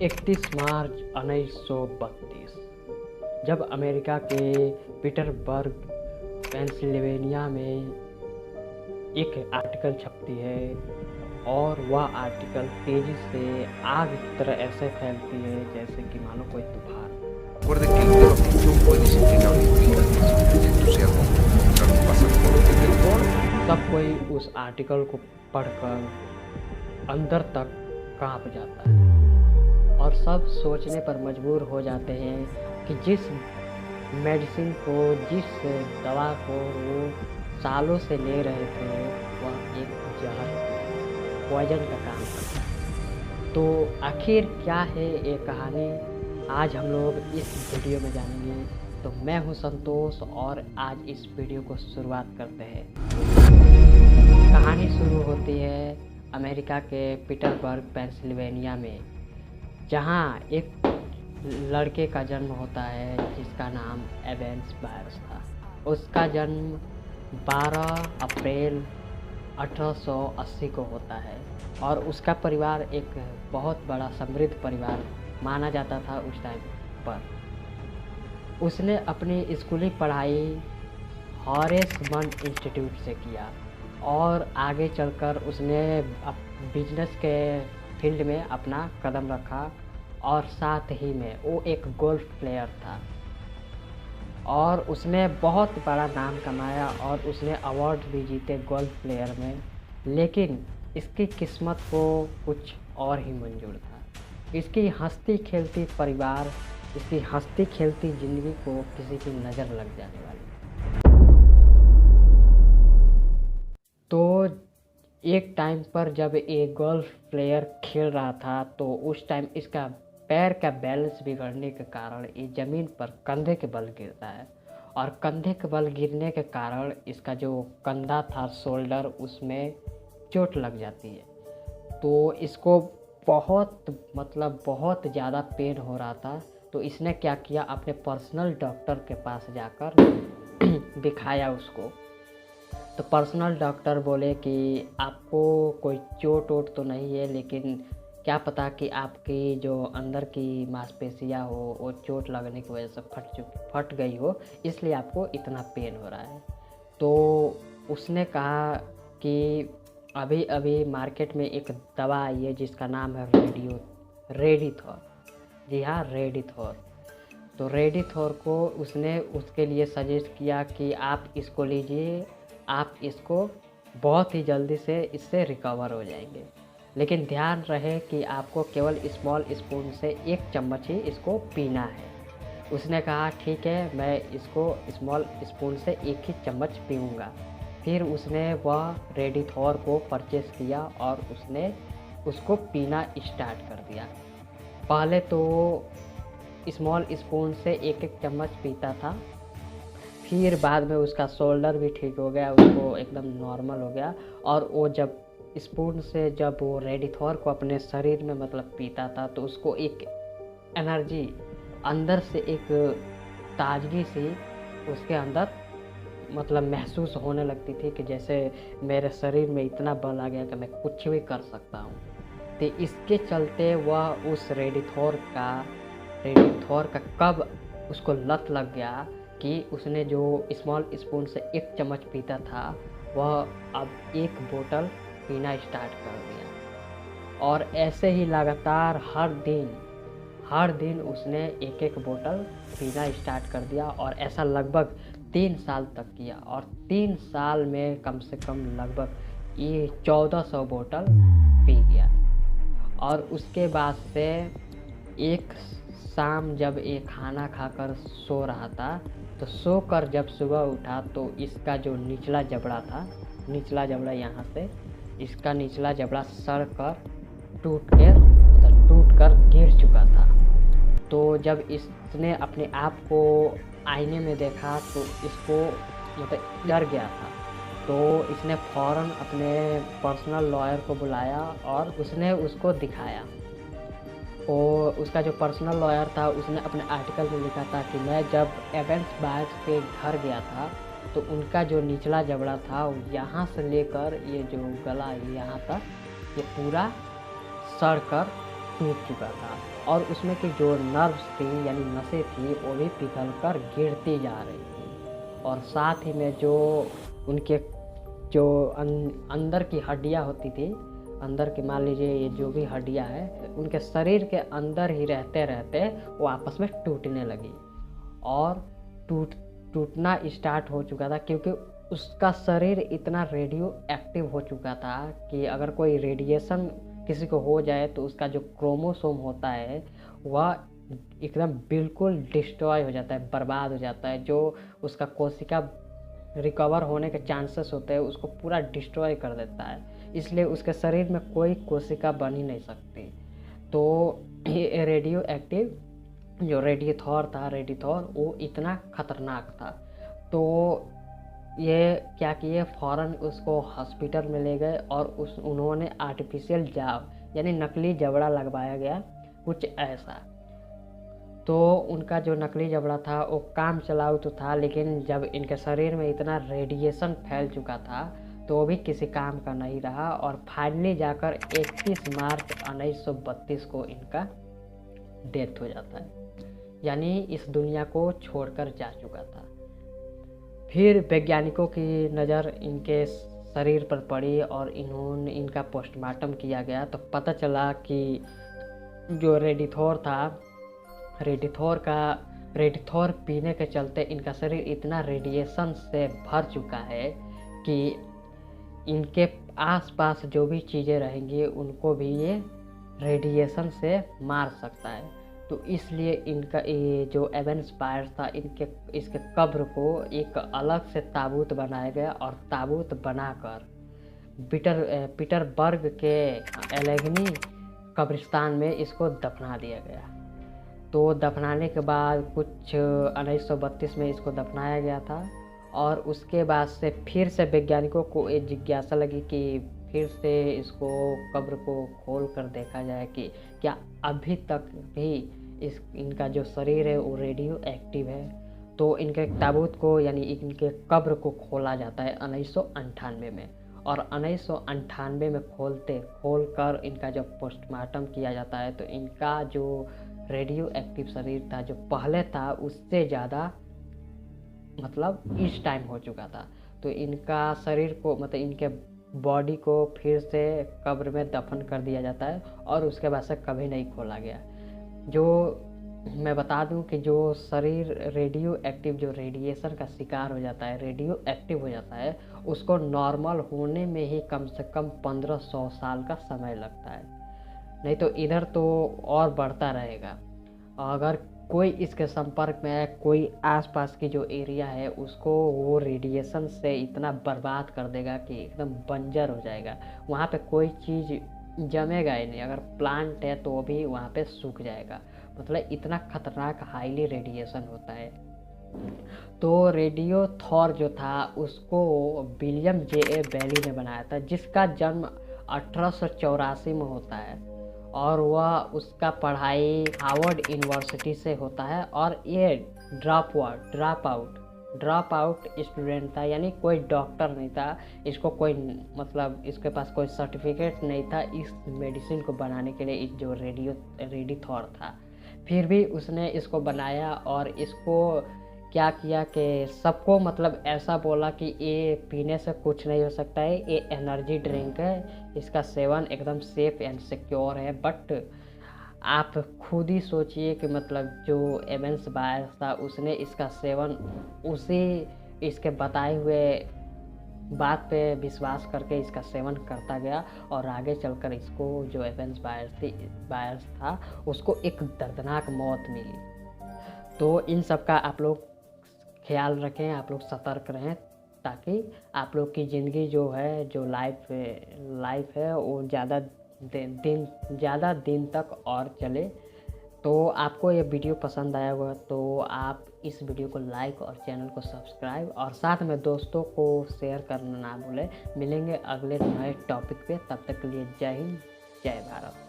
31 मार्च 1932 जब अमेरिका के Petersburg Pennsylvania में एक आर्टिकल छपती है और वह आर्टिकल तेजी से आग की तरह ऐसे फैलती है जैसे कि मानो कोई तूफान। Recuerde que el dedo pinchón puede significar vida, el entusiasmo por encontrar un pasaporte del gol. सब कोई उस आर्टिकल को पढ़कर अंदर तक कांप जाता है और सब सोचने पर मजबूर हो जाते हैं कि जिस मेडिसिन को, जिस दवा को वो सालों से ले रहे थे, वह एक जहर, पॉइजन का काम करता है। तो आखिर क्या है ये कहानी, आज हम लोग इस वीडियो में जानेंगे। तो मैं हूं संतोष और आज इस वीडियो को शुरुआत करते हैं। कहानी शुरू होती है अमेरिका के पीटर्सबर्ग पेंसिल्वेनिया में, जहां एक लड़के का जन्म होता है जिसका नाम एवेंस बायर्स था। उसका जन्म 12 अप्रैल 1880 को होता है और उसका परिवार एक बहुत बड़ा समृद्ध परिवार माना जाता था उस टाइम पर। उसने अपनी स्कूली पढ़ाई हॉरेस मन इंस्टीट्यूट से किया और आगे चलकर उसने बिजनेस के फील्ड में अपना कदम रखा और साथ ही में वो एक गोल्फ प्लेयर था और उसने बहुत बड़ा नाम कमाया और उसने अवार्ड भी जीते गोल्फ प्लेयर में। लेकिन इसकी किस्मत को कुछ और ही मंजूर था। इसकी हंसती खेलती परिवार, इसकी हंसती खेलती ज़िंदगी को किसी की नज़र लग जाने वाली। तो एक टाइम पर जब एक गोल्फ प्लेयर खेल रहा था तो उस टाइम इसका पैर का बैलेंस बिगड़ने के कारण ये ज़मीन पर कंधे के बल गिरता है और कंधे के बल गिरने के कारण इसका जो कंधा था, शोल्डर, उसमें चोट लग जाती है। तो इसको बहुत ज़्यादा पेन हो रहा था। तो इसने क्या किया, अपने पर्सनल डॉक्टर के पास जाकर दिखाया उसको। तो पर्सनल डॉक्टर बोले कि आपको कोई चोट वोट तो नहीं है, लेकिन क्या पता कि आपकी जो अंदर की मांसपेशियाँ हो वो चोट लगने की वजह से फट गई हो, इसलिए आपको इतना पेन हो रहा है। तो उसने कहा कि अभी अभी मार्केट में एक दवा आई है जिसका नाम है रेडिथोर। जी हाँ, रेडिथोर। तो रेडिथोर को उसने उसके लिए सजेस्ट किया कि आप इसको लीजिए, आप इसको बहुत ही जल्दी से इससे रिकवर हो जाएंगे। लेकिन ध्यान रहे कि आपको केवल स्मॉल स्पून से 1 चम्मच ही इसको पीना है। उसने कहा ठीक है, मैं इसको स्मॉल स्पून से 1 ही चम्मच पीऊँगा। फिर उसने वह रेडिथोर को परचेस किया और उसने उसको पीना स्टार्ट कर दिया। पहले तो स्मॉल स्पून से 1 चम्मच पीता था, फिर बाद में उसका शोल्डर भी ठीक हो गया, उसको एकदम नॉर्मल हो गया। और वो जब स्पून से जब वो रेडिथोर को अपने शरीर में पीता था तो उसको एक एनर्जी अंदर से, एक ताजगी सी उसके अंदर महसूस होने लगती थी कि जैसे मेरे शरीर में इतना बल आ गया कि मैं कुछ भी कर सकता हूँ। तो इसके चलते वह उस रेडिथोर का कब उसको लत लग गया कि उसने जो स्मॉल स्पून से 1 चम्मच पीता था वह अब 1 बोतल पीना स्टार्ट कर दिया। और ऐसे ही लगातार हर दिन उसने 1 बोतल पीना स्टार्ट कर दिया और ऐसा लगभग 3 साल तक किया। और 3 साल में कम से कम लगभग ये 1400 बोतल पी गया। और उसके बाद से एक शाम जब ये खाना खाकर सो रहा था तो सोकर जब सुबह उठा तो इसका जो निचला जबड़ा यहाँ से इसका निचला जबड़ा सड़ कर टूट कर गिर चुका था। तो जब इसने अपने आप को आईने में देखा तो इसको डर गया था। तो इसने फ़ौरन अपने पर्सनल लॉयर को बुलाया और उसने उसको दिखाया। और उसका जो पर्सनल लॉयर था उसने अपने आर्टिकल में लिखा था कि मैं जब एवेंस बायर्स के घर गया था तो उनका जो निचला जबड़ा था यहाँ से लेकर ये जो गला है यहाँ तक ये पूरा सड़ कर टूट चुका था और उसमें की जो नर्व्स थी यानी नसें थी वो भी पिघल कर गिरती जा रही थी। और साथ ही में जो उनके जो अंदर की हड्डियाँ होती थी, अंदर की मान लीजिए ये जो भी हड्डियाँ है उनके शरीर के अंदर ही रहते रहते वो आपस में टूटने लगी और टूटना स्टार्ट हो चुका था, क्योंकि उसका शरीर इतना रेडियो एक्टिव हो चुका था कि अगर कोई रेडिएशन किसी को हो जाए तो उसका जो क्रोमोसोम होता है वह एकदम बिल्कुल डिस्ट्रॉय हो जाता है, बर्बाद हो जाता है। जो उसका कोशिका रिकवर होने के चांसेस होते हैं उसको पूरा डिस्ट्रॉय कर देता है, इसलिए उसके शरीर में कोई कोशिका बन ही नहीं सकती। तो ये रेडियो एक्टिव जो रेडिथॉर वो इतना ख़तरनाक था। तो ये क्या किए, फ़ौरन उसको हॉस्पिटल में ले गए और उन्होंने आर्टिफिशियल जाव यानी नकली जबड़ा लगवाया गया, कुछ ऐसा। तो उनका जो नकली जबड़ा था वो काम चलाऊ तो था, लेकिन जब इनके शरीर में इतना रेडिएशन फैल चुका था तो वो भी किसी काम का नहीं रहा और फाइनली जाकर 31 मार्च 1932 को इनका डेथ हो जाता है, यानी इस दुनिया को छोड़कर जा चुका था। फिर वैज्ञानिकों की नज़र इनके शरीर पर पड़ी और इनका पोस्टमार्टम किया गया तो पता चला कि जो रेडिथॉर पीने के चलते इनका शरीर इतना रेडिएशन से भर चुका है कि इनके आसपास जो भी चीज़ें रहेंगी उनको भी ये रेडिएशन से मार सकता है। तो इसलिए इनका ये जो एवेंस बायर्स था इसके कब्र को एक अलग से ताबूत बनाया गया और ताबूत बनाकर पीटरबर्ग के एलेगनी कब्रिस्तान में इसको दफना दिया गया। तो दफनाने के बाद कुछ 1932 में इसको दफनाया गया था और उसके बाद से फिर से वैज्ञानिकों को एक जिज्ञासा लगी कि फिर से इसको कब्र को खोल कर देखा जाए कि क्या अभी तक भी इनका जो शरीर है वो रेडियो एक्टिव है। तो इनके ताबूत को यानी इनके कब्र को खोला जाता है 1998 में और 1998 में खोल कर इनका जब पोस्टमार्टम किया जाता है तो इनका जो रेडियो एक्टिव शरीर था जो पहले था उससे ज़्यादा मतलब इस टाइम हो चुका था। तो इनका शरीर को मतलब इनके बॉडी को फिर से कब्र में दफन कर दिया जाता है और उसके बाद से कभी नहीं खोला गया। जो मैं बता दूं कि जो शरीर रेडियो एक्टिव जो रेडिएशन का शिकार हो जाता है, रेडियो एक्टिव हो जाता है, उसको नॉर्मल होने में ही कम से कम 1500 साल का समय लगता है, नहीं तो इधर तो और बढ़ता रहेगा। अगर कोई इसके संपर्क में है, कोई आसपास की जो एरिया है उसको वो रेडिएशन से इतना बर्बाद कर देगा कि एकदम बंजर हो जाएगा, वहाँ पे कोई चीज़ जमेगा ही नहीं। अगर प्लांट है तो भी वहाँ पे सूख जाएगा, मतलब इतना खतरनाक हाईली रेडिएशन होता है। तो रेडियोथॉर जो था उसको विलियम जे बैली ने बनाया था, जिसका जन्म 1884 में होता है और वह उसका पढ़ाई हार्वर्ड यूनिवर्सिटी से होता है और ये ड्रॉप आउट स्टूडेंट था, यानी कोई डॉक्टर नहीं था, इसको कोई मतलब इसके पास कोई सर्टिफिकेट नहीं था इस मेडिसिन को बनाने के लिए जो रेडिथॉर था। फिर भी उसने इसको बनाया और इसको क्या किया कि सबको मतलब ऐसा बोला कि ये पीने से कुछ नहीं हो सकता है, ये एनर्जी ड्रिंक है, इसका सेवन एकदम सेफ एंड सिक्योर है। बट आप खुद ही सोचिए कि मतलब जो एवेंस बायर्स था उसने इसका सेवन उसी इसके बताए हुए बात पे विश्वास करके इसका सेवन करता गया और आगे चलकर इसको जो एवेंस बायर्स था उसको एक दर्दनाक मौत मिली। तो इन सब का आप लोग ख्याल रखें, आप लोग सतर्क रहें ताकि आप लोग की ज़िंदगी जो है जो लाइफ है वो ज़्यादा दिन तक और चले। तो आपको ये वीडियो पसंद आया होगा तो आप इस वीडियो को लाइक और चैनल को सब्सक्राइब और साथ में दोस्तों को शेयर करना ना भूलें। मिलेंगे अगले नए टॉपिक पे, तब तक के लिए जय हिंद जय भारत।